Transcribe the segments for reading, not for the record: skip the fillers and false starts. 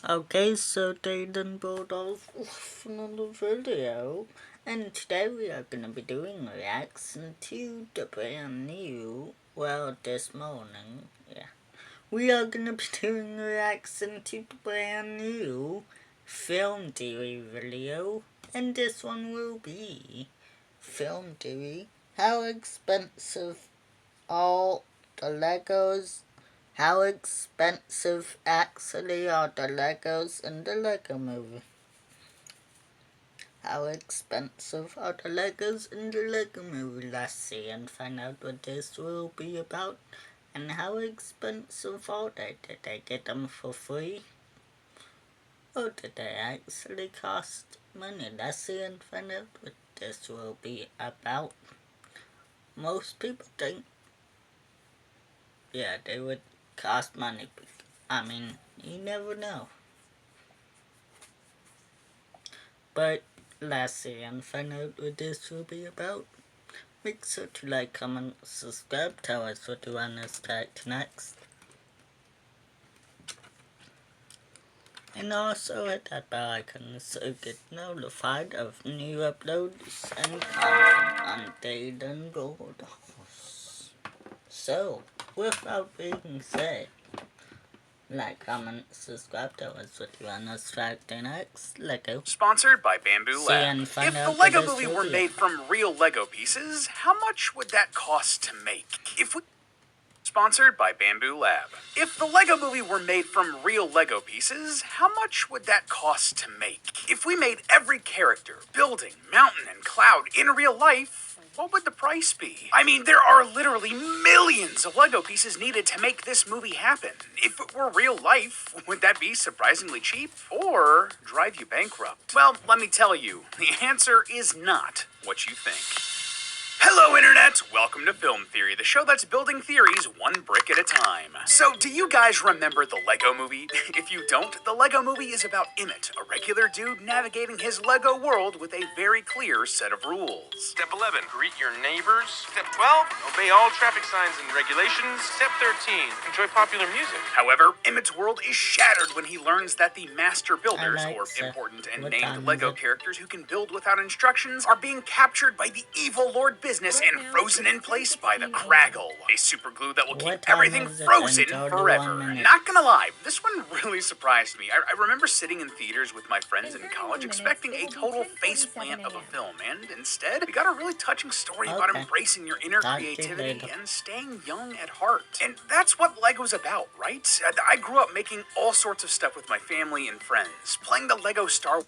Okay, so they done brought off another video, and today we are gonna be doing a reaction to the brand new, well, this morning, yeah. We are gonna be doing a reaction to the brand new Film Theory video, and this one will be Film Theory. How expensive all the Legos, how expensive actually are the Legos in the Lego movie? How expensive are the Legos in the Lego movie? Let's see and find out what this will be about. And how expensive are they? Did they get them for free? Or did they actually cost money? Let's see and find out what this will be about. Most people think, yeah, they would cost money. I mean, you never know. But let's see and find out what this will be about. Make sure to like, comment, subscribe, tell us what you want us to act next. And also hit that bell icon so you get notified of new uploads and content on Dayton Gold Horse. So, without being said, like, comment, subscribe, tell us what you want us to act next. Lego. Sponsored by Bamboo Lab. If the Lego movie were made from real Lego pieces, how much would that cost to make? Sponsored by Bamboo Lab. If the Lego movie were made from real Lego pieces, how much would that cost to make? If we made every character, building, mountain, and cloud in real life, what would the price be? I mean, there are literally millions of Lego pieces needed to make this movie happen. If it were real life, would that be surprisingly cheap or drive you bankrupt? Well, let me tell you, the answer is not what you think. Hello, Internet! Welcome to Film Theory, the show that's building theories one brick at a time. So, do you guys remember the Lego movie? If you don't, the Lego movie is about Emmett, a regular dude navigating his Lego world with a very clear set of rules. Step 11, greet your neighbors. Step 12, obey all traffic signs and regulations. Step 13, enjoy popular music. However, Emmett's world is shattered when he learns that the master builders, or important and named Lego characters who can build without instructions, are being captured by the evil Lord Business and frozen in place by the Craggle, a super glue that will keep everything frozen forever. Not gonna lie, this one really surprised me. I remember sitting in theaters with my friends in college expecting a total faceplant of a film, and instead, we got a really touching story about embracing your inner creativity and staying young at heart. And that's what Lego's about, right? I grew up making all sorts of stuff with my family and friends, playing the Lego Star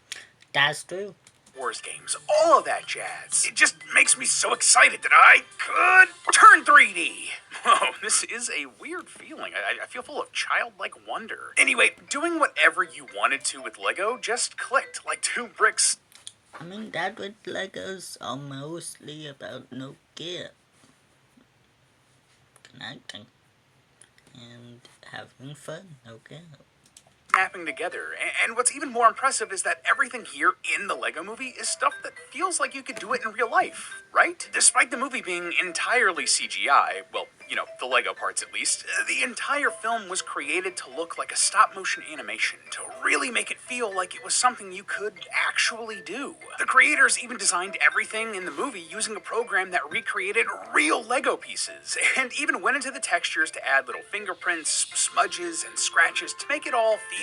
Wars games, all of that jazz. It just makes me so excited that I could turn 3D. Whoa, this is a weird feeling. I feel full of childlike wonder. Anyway, doing whatever you wanted to with Lego just clicked like two bricks. I mean, that with Legos are mostly about no gear. Connecting. And having fun, okay? Snapping together. And what's even more impressive is that everything here in the Lego movie is stuff that feels like you could do it in real life, right? Despite the movie being entirely CGI, well, you know, the Lego parts at least, the entire film was created to look like a stop-motion animation, to really make it feel like it was something you could actually do. The creators even designed everything in the movie using a program that recreated real Lego pieces, and even went into the textures to add little fingerprints, smudges, and scratches to make it all feel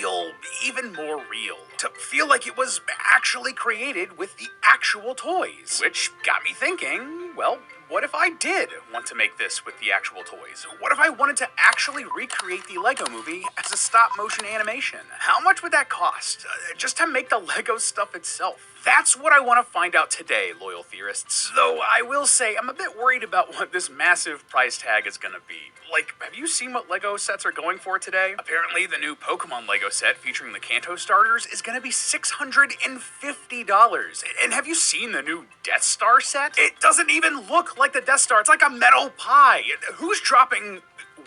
even more real. To feel like it was actually created with the actual toys. Which got me thinking, well, what if I did want to make this with the actual toys? What if I wanted to actually recreate the Lego movie as a stop-motion animation? How much would that cost? Just to make the Lego stuff itself? That's what I want to find out today, loyal theorists. Though I will say I'm a bit worried about what this massive price tag is going to be. Like, have you seen what Lego sets are going for today? Apparently, the new Pokemon Lego set featuring the Kanto starters is going to be $650. And have you seen the new Death Star set? It doesn't even look like the Death Star. It's like a metal pie. Who's dropping...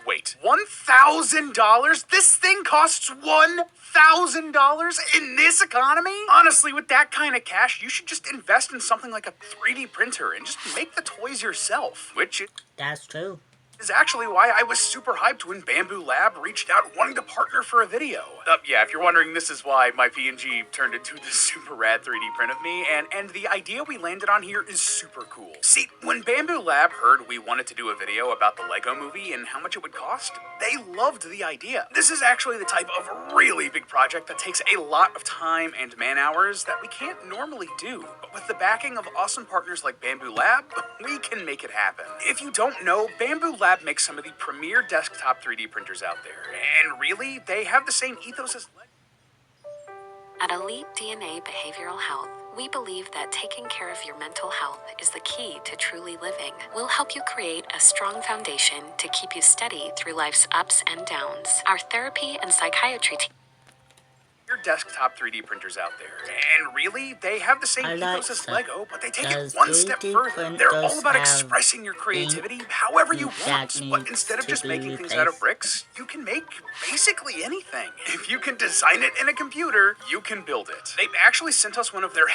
Wait, $1,000? This thing costs $1,000 in this economy? Honestly, with that kind of cash, you should just invest in something like a 3D printer and just make the toys yourself, which... That's true. is actually why I was super hyped when Bamboo Lab reached out wanting to partner for a video. Yeah, if you're wondering, this is why my PNG turned into this super rad 3D print of me, and the idea we landed on here is super cool. See, when Bamboo Lab heard we wanted to do a video about the Lego movie and how much it would cost, they loved the idea. This is actually the type of really big project that takes a lot of time and man hours that we can't normally do, but with the backing of awesome partners like Bamboo Lab, we can make it happen. If you don't know, Bamboo Lab makes some of the premier desktop 3D printers out there, and really, they have the same ethos as Lego. At Elite DNA Behavioral Health, we believe that taking care of your mental health is the key to truly living. We'll help you create a strong foundation to keep you steady through life's ups and downs. Our therapy and psychiatry team. Your desktop 3D printers out there, and really, they have the same ethos as Lego, but they take it one step further. They're all about expressing your creativity however you want, but instead of just making things out of bricks, you can make basically anything. If you can design it in a computer, you can build it. They actually sent us one of their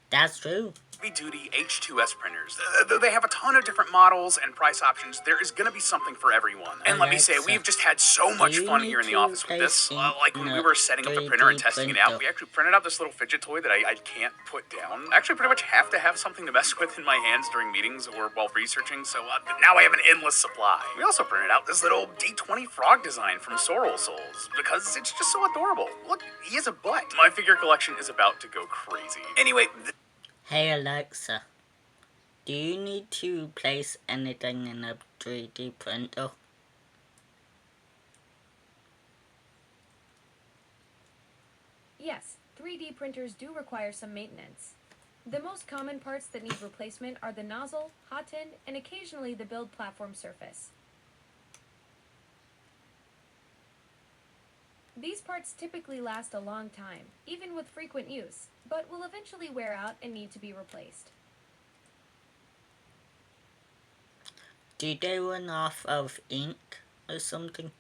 That's true. heavy-duty H2S printers. Though they have a ton of different models and price options, there is going to be something for everyone. And let me say, we've just had so much fun here in the office with this. Like when we were setting up the printer and testing it out, we actually printed out this little fidget toy that I can't put down. I actually pretty much have to have something to mess with in my hands during meetings or while researching, so now I have an endless supply. We also printed out this little D20 frog design from Sorrel Souls, because it's just so adorable. Look, he has a butt. My figure collection is about to go crazy. Anyway, Hey Alexa, do you need to place anything in a 3D printer? Yes, 3D printers do require some maintenance. The most common parts that need replacement are the nozzle, hot end, and occasionally the build platform surface. These parts typically last a long time, even with frequent use, but will eventually wear out and need to be replaced. Do they run off of ink or something?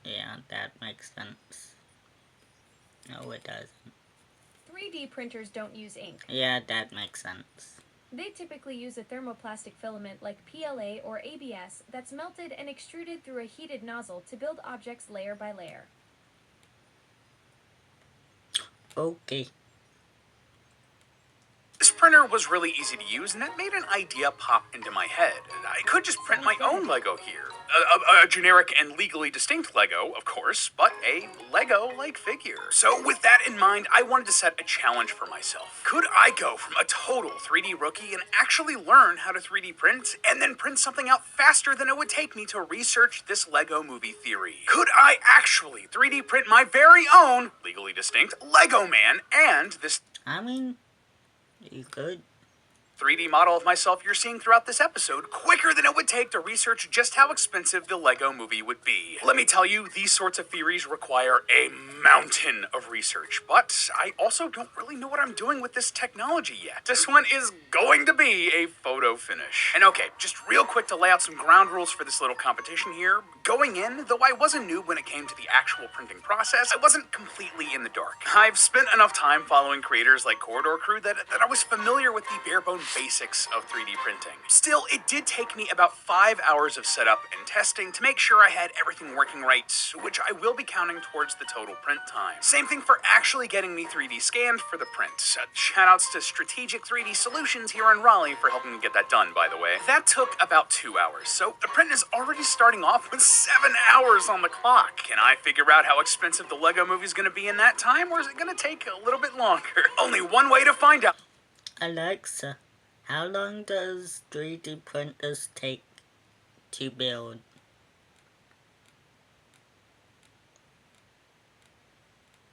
Yeah, that makes sense. No, it doesn't. 3D printers don't use ink. Yeah, that makes sense. They typically use a thermoplastic filament like PLA or ABS that's melted and extruded through a heated nozzle to build objects layer by layer. Okay. this printer was really easy to use, and that made an idea pop into my head. I could just print my own Lego here. A generic and legally distinct Lego, of course, but a Lego-like figure. So with that in mind, I wanted to set a challenge for myself. Could I go from a total 3D rookie and actually learn how to 3D print, and then print something out faster than it would take me to research this Lego movie theory? Could I actually 3D print my very own, legally distinct, Lego Man and this I mean, you could. 3D model of myself you're seeing throughout this episode quicker than it would take to research just how expensive the Lego movie would be. Let me tell you, these sorts of theories require a mountain of research, but I also don't really know what I'm doing with this technology yet. This one is going to be a photo finish. And okay, just real quick to lay out some ground rules for this little competition here. Going in, though I was a noob when it came to the actual printing process, I wasn't completely in the dark. I've spent enough time following creators like Corridor Crew that I was familiar with the bare-bone basics of 3D printing. Still, it did take me about 5 hours of setup and testing to make sure I had everything working right, which I will be counting towards the total print time. Same thing for actually getting me 3D scanned for the print. Shoutouts to Strategic 3D Solutions here in Raleigh for helping me get that done, by the way. That took about 2 hours, so the print is already starting off with 7 hours on the clock. Can I figure out how expensive the Lego movie's gonna be in that time, or is it gonna take a little bit longer? Only one way to find out. Alexa, how long does 3D printers take to build?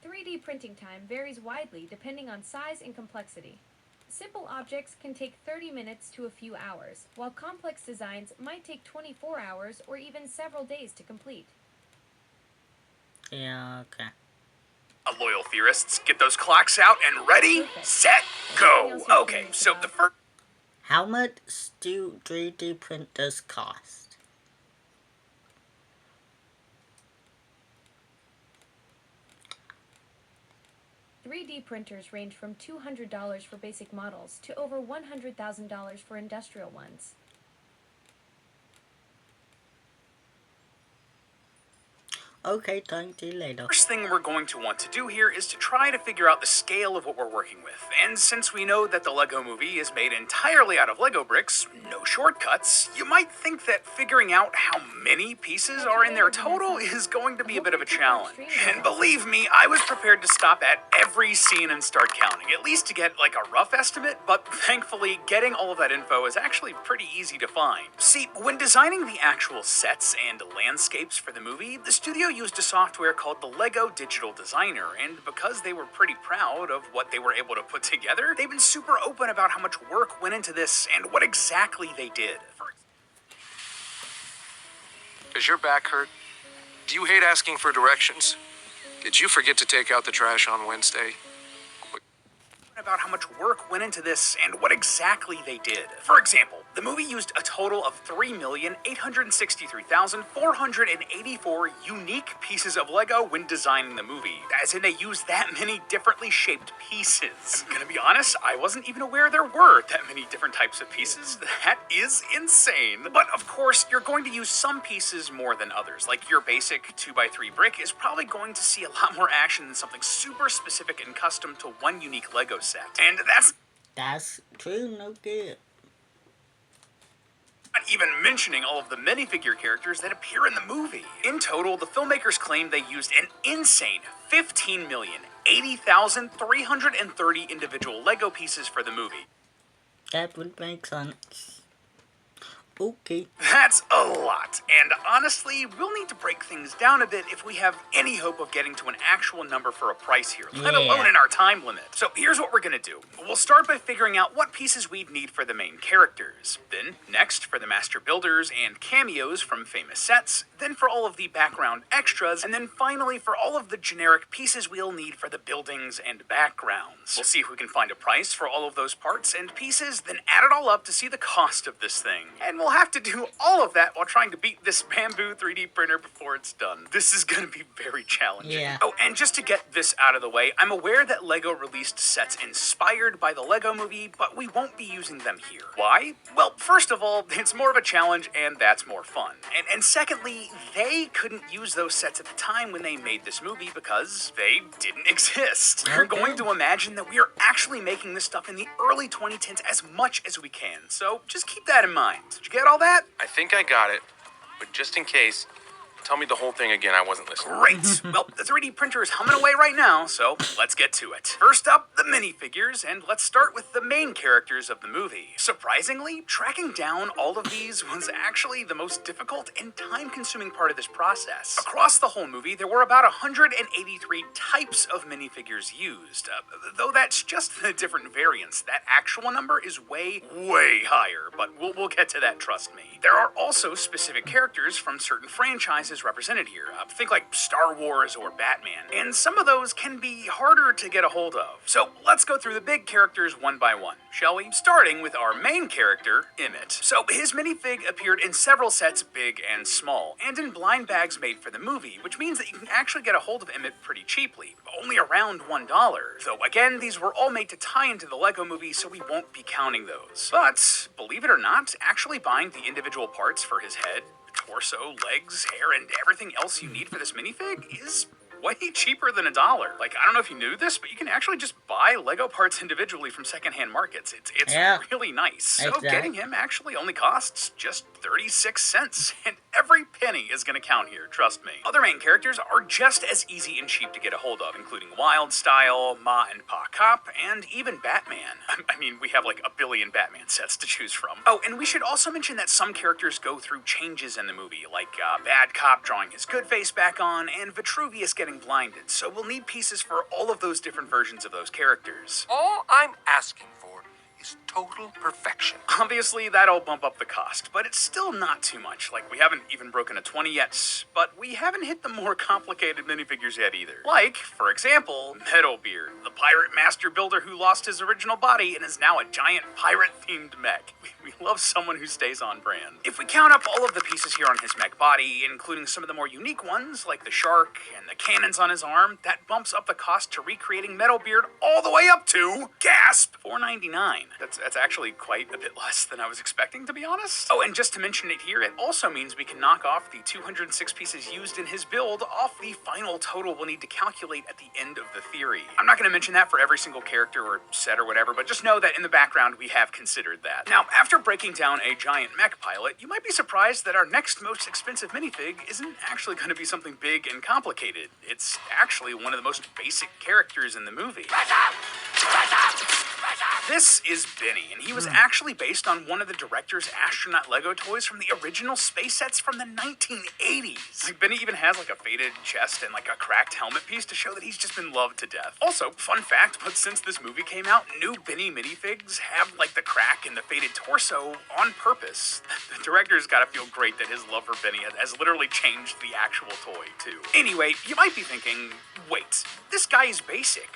.3D printing time varies widely depending on size and complexity. Simple objects can take 30 minutes to a few hours, while complex designs might take 24 hours or even several days to complete. Yeah, okay. Loyal theorists, get those clocks out and ready, set, go. Okay, so the first... How much do 3D printers cost? .3D printers range from $200 for basic models to over $100,000 for industrial ones. Okay, talk to you later. First thing we're going to want to do here is to try to figure out the scale of what we're working with. And since we know that the Lego Movie is made entirely out of Lego bricks, no shortcuts, you might think that figuring out how many pieces are in there total is going to be a bit of a challenge. And believe me, I was prepared to stop at every scene and start counting, at least to get like a rough estimate, but thankfully getting all of that info is actually pretty easy to find. See, when designing the actual sets and landscapes for the movie, the studio used a software called the Lego Digital Designer, and because they were pretty proud of what they were able to put together, they've been super open about how much work went into this and what exactly they did. Does your back hurt? Do you hate asking for directions? Did you forget to take out the trash on Wednesday? About how much work went into this and what exactly they did. For example, the movie used a total of 3,863,484 unique pieces of Lego when designing the movie, as in they used that many differently shaped pieces. I'm gonna be honest, I wasn't even aware there were that many different types of pieces. That is insane. But of course, you're going to use some pieces more than others. Like your basic 2x3 brick is probably going to see a lot more action than something super specific and custom to one unique Lego set. And That's true, no good. not even mentioning all of the minifigure characters that appear in the movie. In total, the filmmakers claim they used an insane 15,080,330 individual Lego pieces for the movie. That would make sense. Okay. That's a lot, and honestly, we'll need to break things down a bit if we have any hope of getting to an actual number for a price here, let alone in our time limit. So here's what we're gonna do. We'll start by figuring out what pieces we'd need for the main characters. Then, next, for the master builders and cameos from famous sets. Then for all of the background extras. And then finally, for all of the generic pieces we'll need for the buildings and backgrounds. We'll see if we can find a price for all of those parts and pieces, then add it all up to see the cost of this thing. And we'll have to do all of that while trying to beat this Bamboo 3D printer before it's done. This is gonna be very challenging. Yeah. Oh, and just to get this out of the way, I'm aware that LEGO released sets inspired by the LEGO Movie, but we won't be using them here. Why? Well, first of all, it's more of a challenge and that's more fun. And secondly, they couldn't use those sets at the time when they made this movie because they didn't exist. We're going to imagine that we are actually making this stuff in the early 2010s as much as we can, so just keep that in mind. Did you get all that? I think I got it, but just in case, tell me the whole thing again. I wasn't listening. Great! Well, the 3D printer is humming away right now, so let's get to it. First up, the minifigures, and let's start with the main characters of the movie. Surprisingly, tracking down all of these was actually the most difficult and time-consuming part of this process. Across the whole movie, there were about 183 types of minifigures used. Though that's just the different variants. That actual number is way, way higher, but we'll get to that, trust me. There are also specific characters from certain franchises represented here. Think like Star Wars or Batman, and some of those can be harder to get a hold of. So let's go through the big characters one by one, shall we? Starting with our main character, Emmett. So his minifig appeared in several sets, big and small, and in blind bags made for the movie, which means that you can actually get a hold of Emmett pretty cheaply, only around $1. Though again, these were all made to tie into the LEGO Movie, so we won't be counting those. But, believe it or not, actually buying the individual parts for his head, torso, legs, hair, and everything else you need for this minifig is way cheaper than $1. Like, I don't know if you knew this, but you can actually just buy Lego parts individually from secondhand markets. It's really nice. So Exactly. getting him actually only costs just 36 cents, and every penny is gonna count here, trust me. Other main characters are just as easy and cheap to get a hold of, including Wildstyle, Ma and Pa Cop, and even Batman. I mean, we have like a billion Batman sets to choose from. Oh, and we should also mention that some characters go through changes in the movie, like Bad Cop drawing his good face back on, and Vitruvius getting blinded, so we'll need pieces for all of those different versions of those characters. All I'm asking for is total perfection. Obviously, that'll bump up the cost, but it's still not too much. Like, we haven't even broken a 20 yet, but we haven't hit the more complicated minifigures yet either. Like, for example, Metalbeard, the pirate master builder who lost his original body and is now a giant pirate-themed mech. We love someone who stays on brand. If we count up all of the pieces here on his mech body, including some of the more unique ones, like the shark and the cannons on his arm, that bumps up the cost to recreating Metalbeard all the way up to, gasp, $4.99. That's actually quite a bit less than I was expecting, to be honest. Oh, and just to mention it here, it also means we can knock off the 206 pieces used in his build off the final total we'll need to calculate at the end of the theory. I'm not going to mention that for every single character or set or whatever, but just know that in the background we have considered that. Now, after breaking down a giant mech pilot, you might be surprised that our next most expensive minifig isn't actually going to be something big and complicated. It's actually one of the most basic characters in the movie. This is Benny, and he was actually based on one of the director's astronaut Lego toys from the original space sets from the 1980s. Like, Benny even has like a faded chest and like a cracked helmet piece to show that he's just been loved to death. Also, fun fact, but since this movie came out, new Benny minifigs have like the crack and the faded torso on purpose. The director's gotta feel great that his love for Benny has literally changed the actual toy, too. Anyway, you might be thinking, wait, this guy is basic.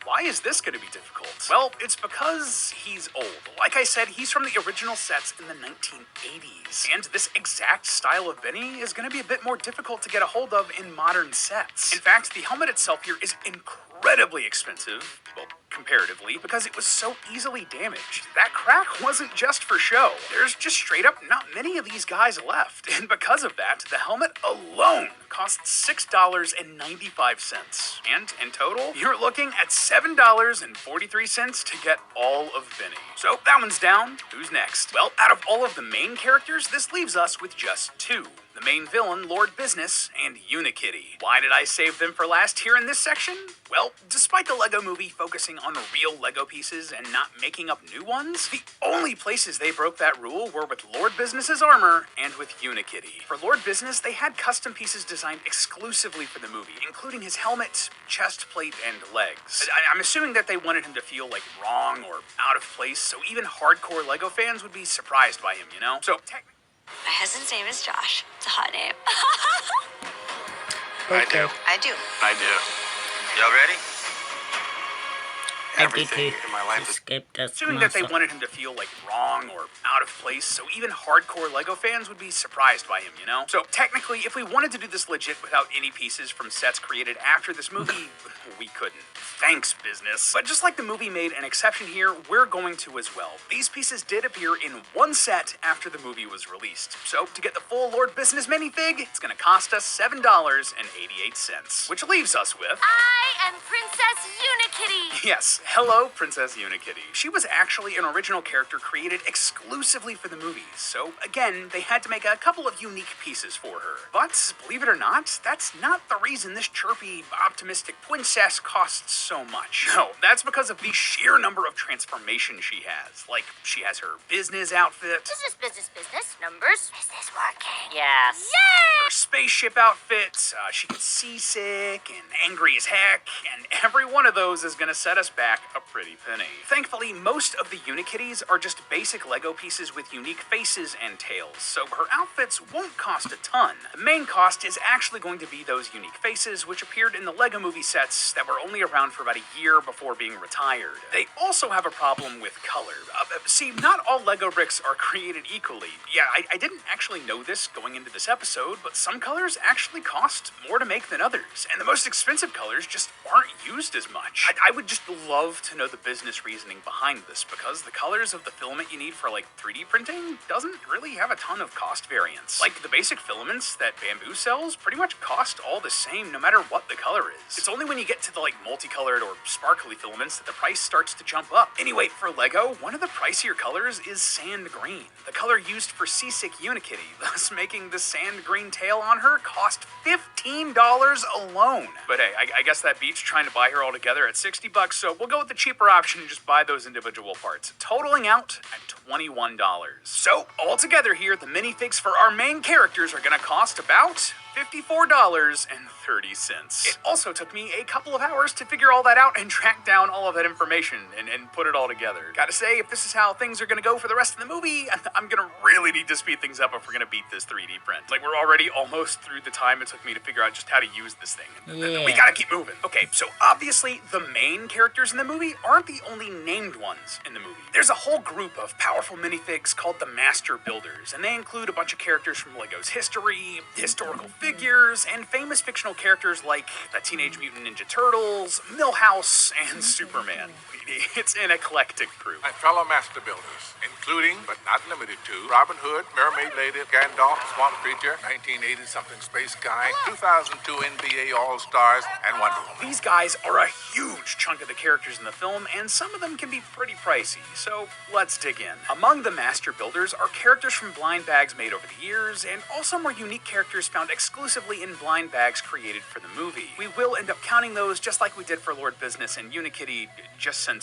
Why is this going to be difficult? Well, it's because he's old. Like I said, he's from the original sets in the 1980s. And this exact style of Benny is going to be a bit more difficult to get a hold of in modern sets. In fact, the helmet itself here is incredibly expensive, well, comparatively, because it was so easily damaged. That crack wasn't just for show. There's just straight up not many of these guys left. And because of that, the helmet alone costs $6.95. And in total, you're looking at $7.43 to get all of Benny. So that one's down. Who's next? Well, out of all of the main characters, this leaves us with just two. The main villain, Lord Business, and Unikitty. Why did I save them for last here in this section? Well, despite the Lego movie focusing on real Lego pieces and not making up new ones, the only places they broke that rule were with Lord Business's armor and with Unikitty. For Lord Business, they had custom pieces designed exclusively for the movie, including his helmet, chest plate, and legs. I'm assuming that they wanted him to feel like wrong or out of place, so even hardcore Lego fans would be surprised by him, you know? So technically, my husband's name is Josh. It's a hot name. I do. I do. I do. Y'all ready? Everything in my life is skip this assuming that they commercial. wanted him to feel like wrong or out of place, so even hardcore Lego fans would be surprised by him, you know? So technically, if we wanted to do this legit without any pieces from sets created after this movie, we couldn't. Thanks, business. But just like the movie made an exception here, we're going to as well. These pieces did appear in one set after the movie was released. So to get the full Lord Business minifig, it's gonna cost us $7.88. Which leaves us with... I am Princess Unikitty. Yes, hello, Princess Unikitty. She was actually an original character created exclusively for the movies, so again, they had to make a couple of unique pieces for her. But, believe it or not, that's not the reason this chirpy, optimistic princess costs so much. No, that's because of the sheer number of transformations she has. Like, she has her business outfit, Business. Numbers. Business working. Yes. Yay! her spaceship outfit, she gets seasick and angry as heck, and every one of those is gonna set us back a pretty penny. Thankfully, most of the Unikitties are just basic Lego pieces with unique faces and tails, so her outfits won't cost a ton. The main cost is actually going to be those unique faces, which appeared in the Lego movie sets that were only around for about a year before being retired. They also have a problem with color. See, not all Lego bricks are created equally. Yeah, I didn't actually know this going into this episode, but some colors actually cost more to make than others, and the most expensive colors just aren't used as much. I would just love to know the business reasoning behind this, because the colors of the filament you need for like 3D printing doesn't really have a ton of cost variance. Like, the basic filaments that Bamboo sells pretty much cost all the same no matter what the color is. It's only when you get to the like multicolored or sparkly filaments that the price starts to jump up. Anyway, for Lego, one of the pricier colors is sand green, the color used for Seasick Unikitty, thus making the sand green tail on her cost $15 alone. But hey, I guess that beats trying to buy her all together at $60, so we'll go with the cheaper option and just buy those individual parts, totaling out at $21. So, altogether here, the minifigs for our main characters are gonna cost about $54.30. It also took me a couple of hours to figure all that out and track down all of that information and put it all together. Gotta say, if this is how things are gonna go for the rest of the movie, I'm gonna really need to speed things up if we're gonna beat this 3D print. Like, we're already almost through the time it took me to figure out just how to use this thing. Yeah. We gotta keep moving. Okay, so obviously, the main characters in the movie aren't the only named ones in the movie. There's a whole group of powerful minifigs called the Master Builders, and they include a bunch of characters from Lego's history, historical figures, and famous fictional characters like the Teenage Mutant Ninja Turtles, Millhouse, and Superman. It's an eclectic group. My fellow master builders, including but not limited to Robin Hood, Mermaid Lady, Gandalf, Swamp Creature, 1980-something Space Guy, 2002 NBA All-Stars, and Wonder Woman. These guys are a huge chunk of the characters in the film, and some of them can be pretty pricey, so let's dig in. Among the master builders are characters from blind bags made over the years, and also more unique characters found exclusively in blind bags created for the movie. We will end up counting those just like we did for Lord Business and Unikitty, just since,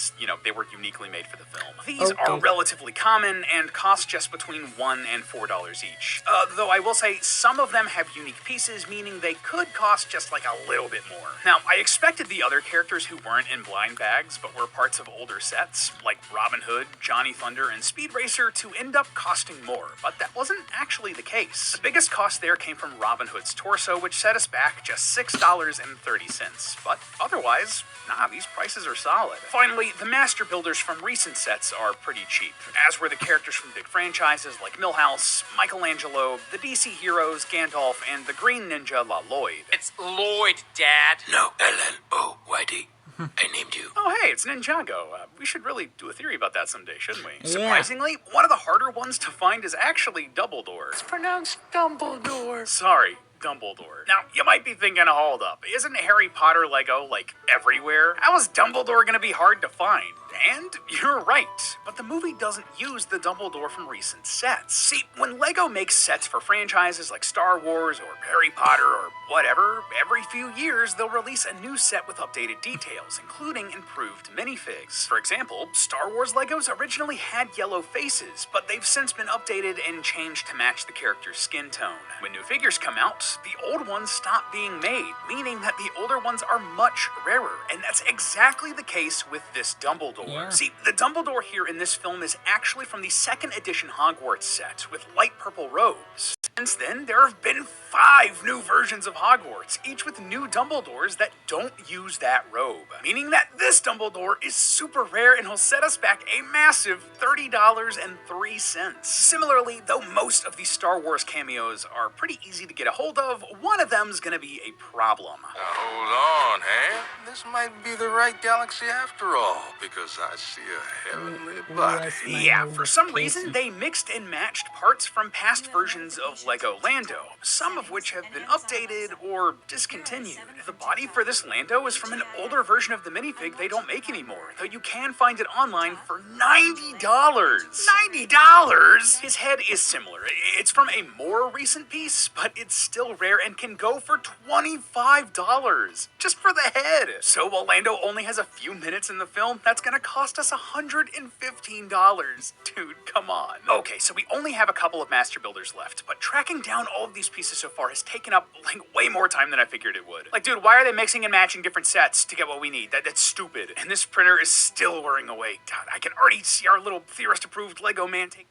they were uniquely made for the film. These are relatively common and cost just between $1 and $4 each. Though I will say some of them have unique pieces, meaning they could cost just like a little bit more. Now, I expected the other characters who weren't in blind bags but were parts of older sets, like Robin Hood, Johnny Thunder, and Speed Racer, to end up costing more, but that wasn't actually the case. The biggest cost there came from Robin Hood's torso, which set us back just $6.30, but otherwise, these prices are solid. Finally, the master builders from recent sets are pretty cheap, as were the characters from big franchises like Millhouse, Michelangelo, the DC heroes, Gandalf, and the Green Ninja La Lloyd. It's Lloyd, Dad. No, LLOYD. I named you. Oh, hey, it's Ninjago. We should really do a theory about that someday, shouldn't we? Yeah. Surprisingly, one of the harder ones to find is actually Dumbledore. It's pronounced Dumbledore. Sorry, Dumbledore. Now, you might be thinking, hold up, isn't Harry Potter Lego, everywhere? How is Dumbledore gonna be hard to find? And you're right, but the movie doesn't use the Dumbledore from recent sets. See, when Lego makes sets for franchises like Star Wars or Harry Potter or whatever, every few years they'll release a new set with updated details, including improved minifigs. For example, Star Wars Legos originally had yellow faces, but they've since been updated and changed to match the character's skin tone. When new figures come out, the old ones stop being made, meaning that the older ones are much rarer, and that's exactly the case with this Dumbledore. Yeah. See, the Dumbledore here in this film is actually from the second edition Hogwarts set with light purple robes. Since then, there have been 5 new versions of Hogwarts, each with new Dumbledores that don't use that robe. Meaning that this Dumbledore is super rare and will set us back a massive $30.03. Similarly, though most of these Star Wars cameos are pretty easy to get a hold of, one of them's gonna be a problem. Now, hold on, Ham. This might be the right galaxy after all, because I see a heavenly body. Yeah, for some reason, they mixed and matched parts from past versions of Lego Lando, some of which have been updated or discontinued. The body for this Lando is from an older version of the minifig they don't make anymore, though you can find it online for $90. $90? His head is similar. It's from a more recent piece, but it's still rare and can go for $25 just for the head. So while Lando only has a few minutes in the film, that's gonna cost us $115. Dude, come on. Okay, so we only have a couple of master builders left, but tracking down all of these pieces so far has taken up way more time than I figured it would. Dude, why are they mixing and matching different sets to get what we need? That's stupid. And this printer is still wearing away. God, I can already see our little theorist-approved Lego man taking...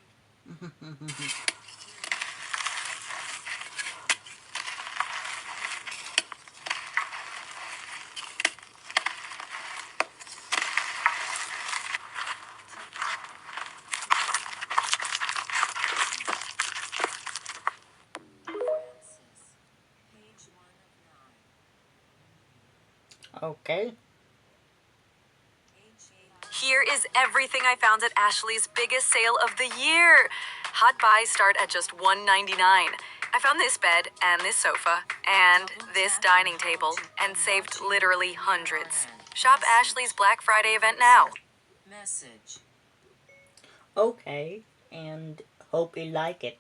Okay. Here is everything I found at Ashley's biggest sale of the year. Hot buys start at just $1.99. I found this bed and this sofa and this dining table and saved literally hundreds. Shop Ashley's Black Friday event now. Message. Okay, and hope you like it.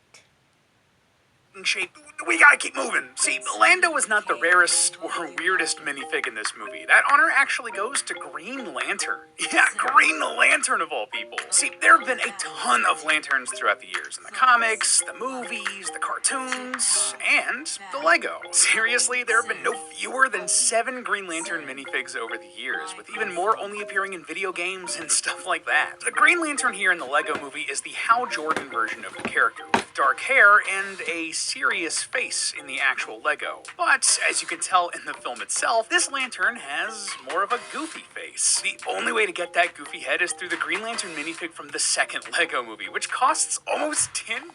Shape. We gotta keep moving. See, Lando is not the rarest or weirdest minifig in this movie. That honor actually goes to Green Lantern. Yeah, Green Lantern of all people. See, there have been a ton of lanterns throughout the years. In the comics, the movies, the cartoons, and the Lego. Seriously, there have been no fewer than 7 Green Lantern minifigs over the years, with even more only appearing in video games and stuff like that. The Green Lantern here in the Lego movie is the Hal Jordan version of the character, with dark hair and a serious face in the actual Lego. But, as you can tell in the film itself, this lantern has more of a goofy face. The only way to get that goofy head is through the Green Lantern minifig from the second Lego movie, which costs almost $10.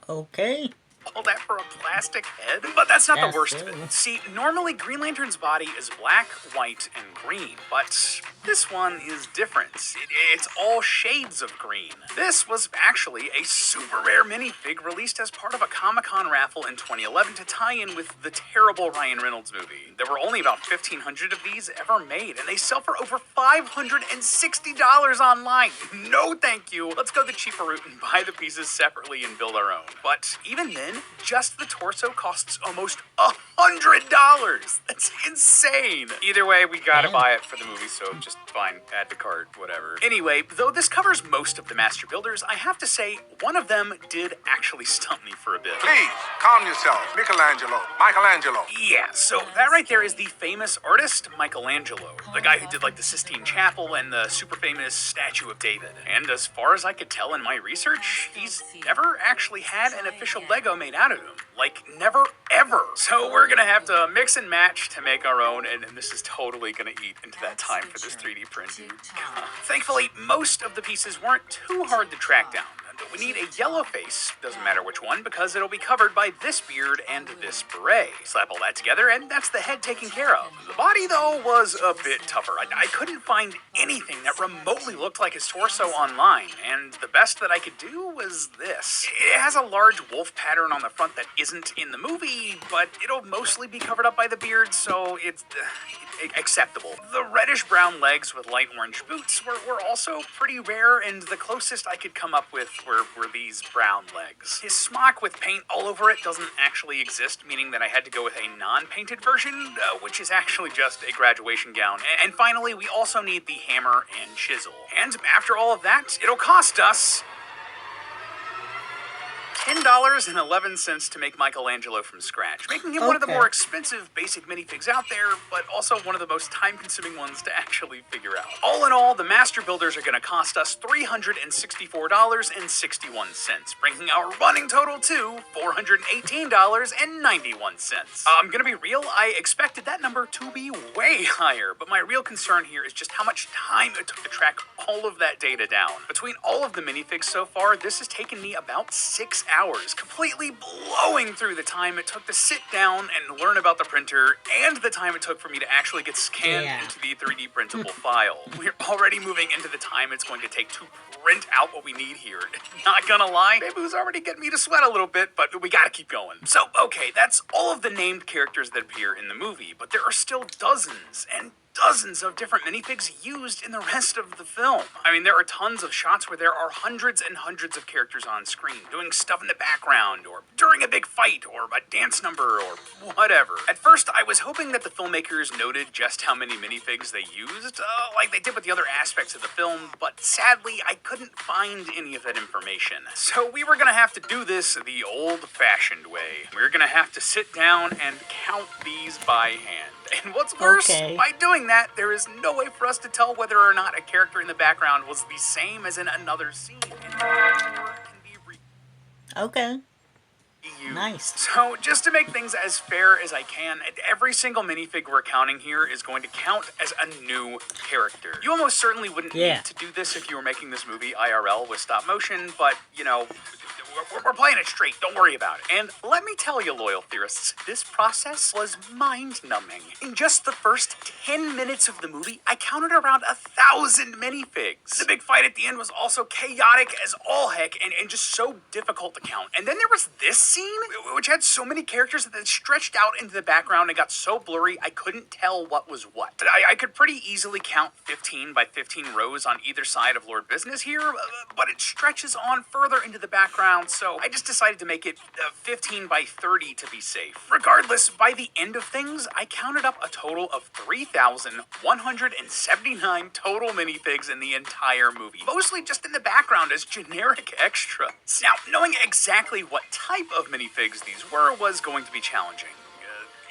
Okay. All that for a plastic head? But that's not the That's worst of it. it. See, normally Green Lantern's body is black, white, and green, but this one is different. It's all shades of green. This was actually a super rare minifig released as part of a Comic-Con raffle in 2011 to tie in with the terrible Ryan Reynolds movie. There were only about 1,500 of these ever made, and they sell for over $560 online. No thank you. Let's go the cheaper route and buy the pieces separately and build our own. But even then, just the torso costs almost $100. That's insane. Either way, we gotta buy it for the movie, so just fine, add to cart, whatever. Anyway, though this covers most of the Master Builders, I have to say, one of them did actually stump me for a bit. Please, calm yourself. Michelangelo. Yeah, so that right there is the famous artist, Michelangelo. The guy who did like the Sistine Chapel and the super famous statue of David. And as far as I could tell in my research, he's never actually had an official Lego made out of him. Like, never, ever. So we're gonna have to mix and match to make our own, and this is totally gonna eat into that time for this 3D printing. Thankfully, most of the pieces weren't too hard to track down. We need a yellow face, doesn't matter which one, because it'll be covered by this beard and this beret. Slap all that together, and that's the head taken care of. The body, though, was a bit tougher. I couldn't find anything that remotely looked like his torso online, and the best that I could do was this. It has a large wolf pattern on the front that isn't in the movie, but it'll mostly be covered up by the beard, so it's acceptable. The reddish-brown legs with light orange boots were also pretty rare, and the closest I could come up with were these brown legs. His smock with paint all over it doesn't actually exist, meaning that I had to go with a non-painted version, which is actually just a graduation gown. And finally, we also need the hammer and chisel. And after all of that, it'll cost us $10.11 to make Michelangelo from scratch, making him one of the more expensive basic minifigs out there, but also one of the most time-consuming ones to actually figure out. All in all, the Master Builders are going to cost us $364.61, bringing our running total to $418.91. I'm going to be real, I expected that number to be way higher, but my real concern here is just how much time it took to track all of that data down. Between all of the minifigs so far, this has taken me about 6 hours, completely blowing through the time it took to sit down and learn about the printer and the time it took for me to actually get scanned into the 3D printable file. We're already moving into the time it's going to take to print out what we need here. Not gonna lie, Babu's already getting me to sweat a little bit, but we gotta keep going. So, okay, that's all of the named characters that appear in the movie, but there are still dozens and dozens of different minifigs used in the rest of the film. I mean, there are tons of shots where there are hundreds and hundreds of characters on screen, doing stuff in the background, or during a big fight, or a dance number, or whatever. At first, I was hoping that the filmmakers noted just how many minifigs they used, like they did with the other aspects of the film, but sadly, I couldn't find any of that information. So we were gonna have to do this the old-fashioned way. We were gonna have to sit down and count these by hand. And what's worse, by doing that, there is no way for us to tell whether or not a character in the background was the same as in another scene. Okay. Nice. So, just to make things as fair as I can, every single minifig we're counting here is going to count as a new character. You almost certainly wouldn't need to do this if you were making this movie IRL with stop motion, but, you know, we're playing it straight, don't worry about it. And let me tell you, loyal theorists, this process was mind-numbing. In just the first 10 minutes of the movie, I counted around 1,000 minifigs. The big fight at the end was also chaotic as all heck and just so difficult to count. And then there was this scene, which had so many characters that stretched out into the background and got so blurry I couldn't tell what was what. I could pretty easily count 15 by 15 rows on either side of Lord Business here, but it stretches on further into the background, so I just decided to make it 15 by 30 to be safe. Regardless, by the end of things, I counted up a total of 3,179 total minifigs in the entire movie, mostly just in the background as generic extras. Now, knowing exactly what type of minifigs these were was going to be challenging.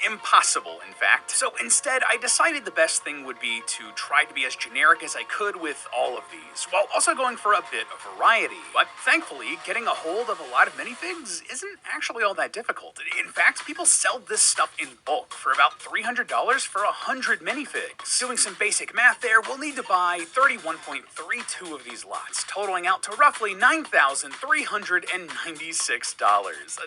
Impossible, in fact. So instead, I decided the best thing would be to try to be as generic as I could with all of these, while also going for a bit of variety. But thankfully, getting a hold of a lot of minifigs isn't actually all that difficult. In fact, people sell this stuff in bulk for about $300 for 100 minifigs. Doing some basic math there, we'll need to buy 31.32 of these lots, totaling out to roughly $9,396.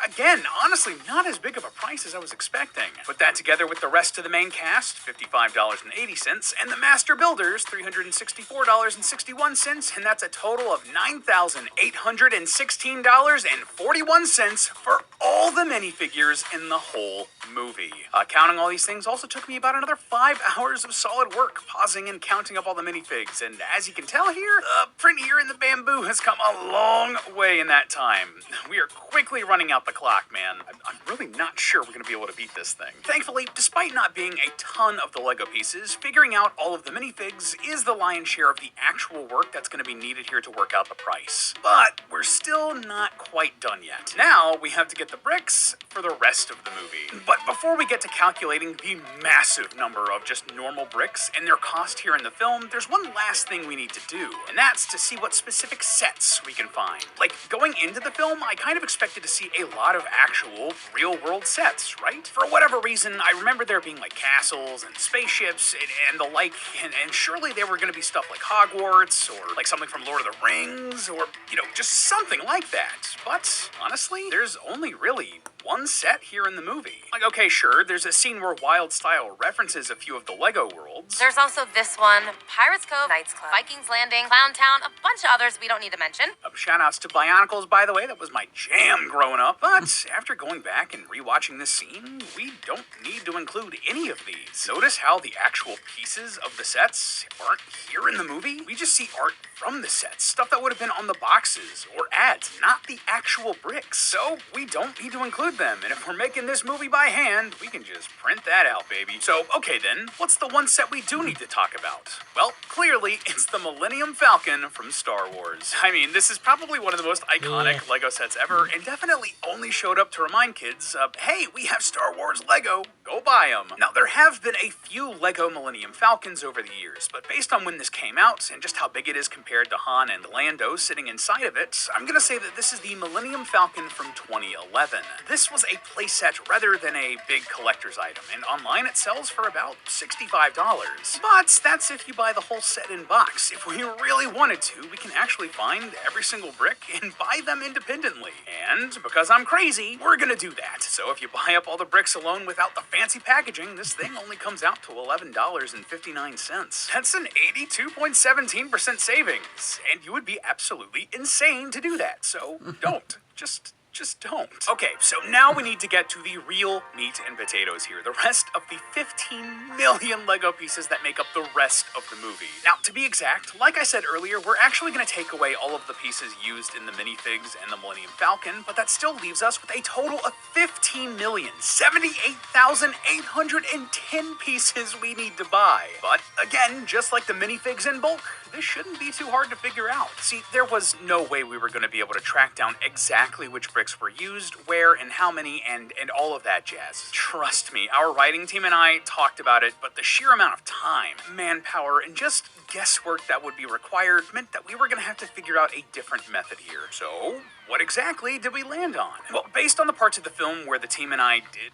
Again, honestly, not as big of a price as I was expecting. Put that together with the rest of the main cast, $55.80, and the master builders, $364.61, and that's a total of $9,816.41 for all the minifigures in the whole movie. Counting all these things also took me about another 5 hours of solid work, pausing and counting up all the minifigs, and as you can tell here, the print here in the bamboo has come a long way in that time. We are quickly running out the clock, man. I'm really not sure we're going to be able to beat this thing. Thankfully, despite not being a ton of the Lego pieces, figuring out all of the minifigs is the lion's share of the actual work that's going to be needed here to work out the price. But we're still not quite done yet. Now we have to get the bricks for the rest of the movie. But before we get to calculating the massive number of just normal bricks and their cost here in the film, there's one last thing we need to do, and that's to see what specific sets we can find. Like, going into the film, I kind of expected to see a lot of actual real-world sets, right? For whatever reason, I remember there being like castles and spaceships and the like, and surely there were going to be stuff like Hogwarts or like something from Lord of the Rings or, just something like that. But honestly, there's only really one set here in the movie. Like, okay, sure, there's a scene where Wildstyle references a few of the Lego worlds. There's also this one, Pirates Cove, Knights Club, Vikings Landing, Clown Town, a bunch of others we don't need to mention. Shoutouts to Bionicles, by the way, that was my jam growing up. But after going back and rewatching this scene, we don't need to include any of these. Notice how the actual pieces of the sets aren't here in the movie? We just see art from the sets, stuff that would have been on the boxes or ads, not the actual bricks. So we don't need to include them, and if we're making this movie by hand, we can just print that out, baby. So, okay then, what's the one set we do need to talk about? Well, clearly, it's the Millennium Falcon from Star Wars. I mean, this is probably one of the most iconic Lego sets ever, and definitely only showed up to remind kids, hey, we have Star Wars Lego, go buy them. Now, there have been a few Lego Millennium Falcons over the years, but based on when this came out, and just how big it is compared to Han and Lando sitting inside of it, I'm gonna say that this is the Millennium Falcon from 2011. This was a playset rather than a big collector's item, and online it sells for about $65. But that's if you buy the whole set in box. If we really wanted to, we can actually find every single brick and buy them independently. And because I'm crazy, we're gonna do that. So if you buy up all the bricks alone without the fancy packaging, this thing only comes out to $11.59. That's an 82.17% savings, and you would be absolutely insane to do that. So don't. Just don't. Okay, so now we need to get to the real meat and potatoes here. The rest of the 15 million Lego pieces that make up the rest of the movie. Now, to be exact, like I said earlier, we're actually going to take away all of the pieces used in the minifigs and the Millennium Falcon, but that still leaves us with a total of 15,078,810 pieces we need to buy. But again, just like the minifigs in bulk, this shouldn't be too hard to figure out. See, there was no way we were going to be able to track down exactly which bricks were used, where, and how many, and all of that jazz. Trust me, our writing team and I talked about it, but the sheer amount of time, manpower, and just guesswork that would be required meant that we were going to have to figure out a different method here. So, what exactly did we land on? Well, based on the parts of the film where the team and I did...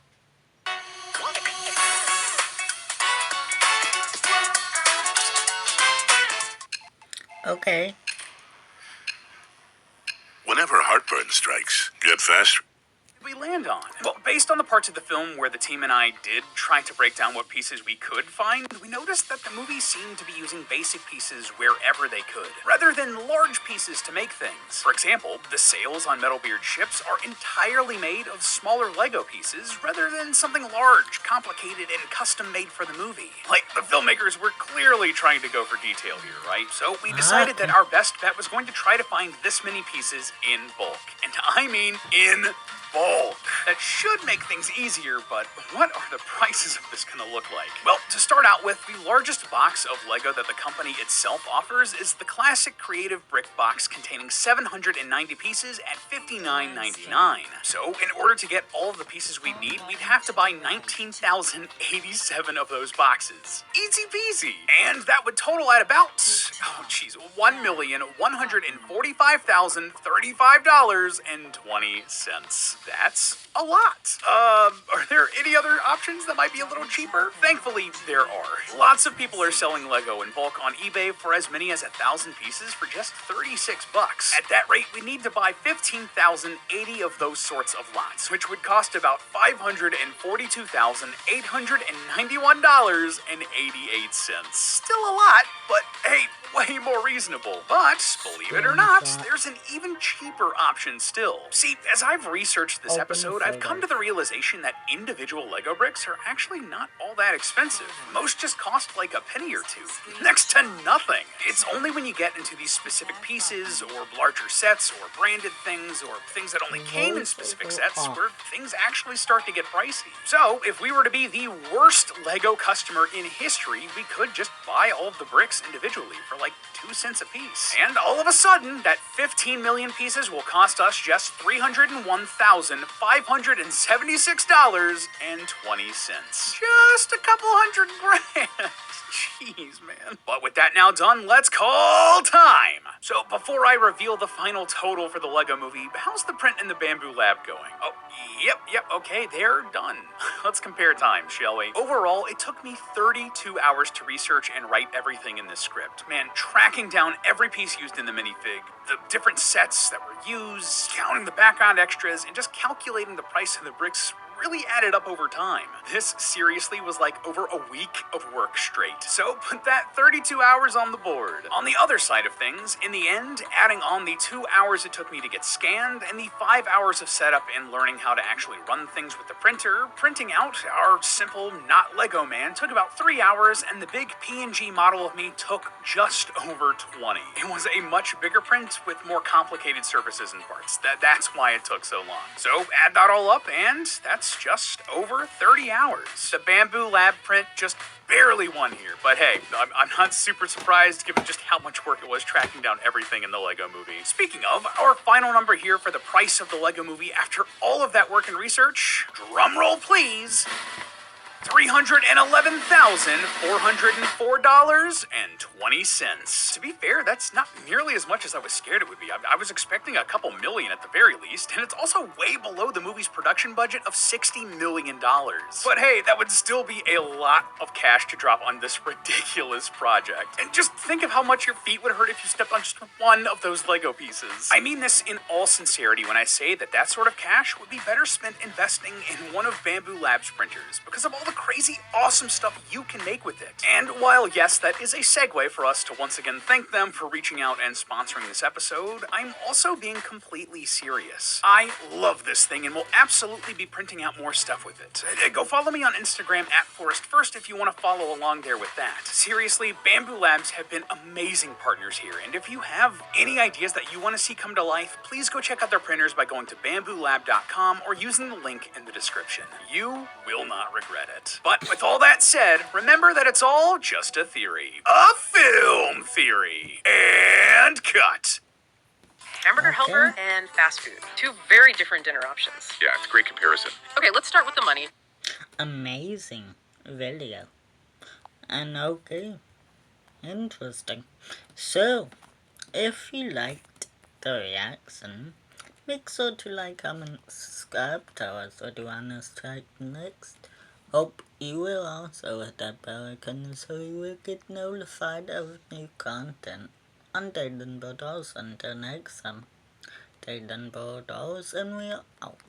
Okay. Whenever heartburn strikes, get fast. We land on? Well, based on the parts of the film where the team and I did try to break down what pieces we could find, we noticed that the movie seemed to be using basic pieces wherever they could, rather than large pieces to make things. For example, the sails on Metalbeard ships are entirely made of smaller Lego pieces, rather than something large, complicated, and custom-made for the movie. Like, the filmmakers were clearly trying to go for detail here, right? So we decided that our best bet was going to try to find this many pieces in bulk. And I mean in bulk. That should make things easier, but what are the prices of this gonna look like? Well, to start out with, the largest box of LEGO that the company itself offers is the classic Creative Brick box containing 790 pieces at $59.99. So, in order to get all of the pieces we need, we'd have to buy 19,087 of those boxes. Easy peasy! And that would total at about, $1,145,035.20. That's a lot. Are there any other options that might be a little cheaper? Thankfully, there are. Lots of people are selling Lego in bulk on eBay for as many as 1,000 pieces for just $36. At that rate, we need to buy 15,080 of those sorts of lots, which would cost about $542,891.88. Still a lot, but hey, way more reasonable. But, believe it or not, there's an even cheaper option still. See, as I've researched this episode, I've come to the realization that individual Lego bricks are actually not all that expensive. Most just cost like a penny or two. Next to nothing. It's only when you get into these specific pieces, or larger sets, or branded things, or things that only came in specific sets, where things actually start to get pricey. So, if we were to be the worst Lego customer in history, we could just buy all of the bricks individually for like 2 cents a piece. And all of a sudden, that 15 million pieces will cost us just $301,576.20. Just a couple $100,000. Jeez, man. But with that now done, let's call time! So, before I reveal the final total for the Lego movie, how's the print in the Bamboo Lab going? Oh, yep, okay, they're done. Let's compare time, shall we? Overall, it took me 32 hours to research and write everything in this script. Man, tracking down every piece used in the minifig, the different sets that were used, counting the background extras, and just calculating the price of the bricks really added up over time. This seriously was like over a week of work straight. So put that 32 hours on the board. On the other side of things, in the end, adding on the 2 hours it took me to get scanned and the 5 hours of setup and learning how to actually run things with the printer, printing out our simple not Lego man took about 3 hours, and the big PNG model of me took just over 20. It was a much bigger print with more complicated surfaces and parts. That's why it took so long. So add that all up, and that's just over 30 hours. The Bamboo Lab print just barely won here, but hey, I'm not super surprised given just how much work it was tracking down everything in the Lego movie. Speaking of, our final number here for the price of the Lego movie after all of that work and research, drum roll please, $311,404.20. To be fair, that's not nearly as much as I was scared it would be. I was expecting a couple million at the very least, and it's also way below the movie's production budget of $60 million. But hey, that would still be a lot of cash to drop on this ridiculous project. And just think of how much your feet would hurt if you stepped on just one of those Lego pieces. I mean this in all sincerity when I say that sort of cash would be better spent investing in one of Bamboo Lab's printers, because of all the crazy awesome stuff you can make with it. And while yes, that is a segue for us to once again thank them for reaching out and sponsoring this episode, I'm also being completely serious. I love this thing and will absolutely be printing out more stuff with it. Go follow me on Instagram @ForestFirst if you want to follow along there with that. Seriously, Bamboo Labs have been amazing partners here, and if you have any ideas that you want to see come to life, please go check out their printers by going to bamboolab.com or using the link in the description. You will not regret it. But with all that said, remember that it's all just a theory. A film theory. And cut. Hamburger helper and fast food. 2 very different dinner options. Yeah, it's a great comparison. Okay, let's start with the money. Amazing video. And okay, interesting. So, if you liked the reaction, make sure to like, comment, subscribe, tell us what you want us to try next. Hope you will also hit that bell icon so you will get notified of new content. Until then, Bulldogs, until next time, stay done, Bulldogs, and we are out.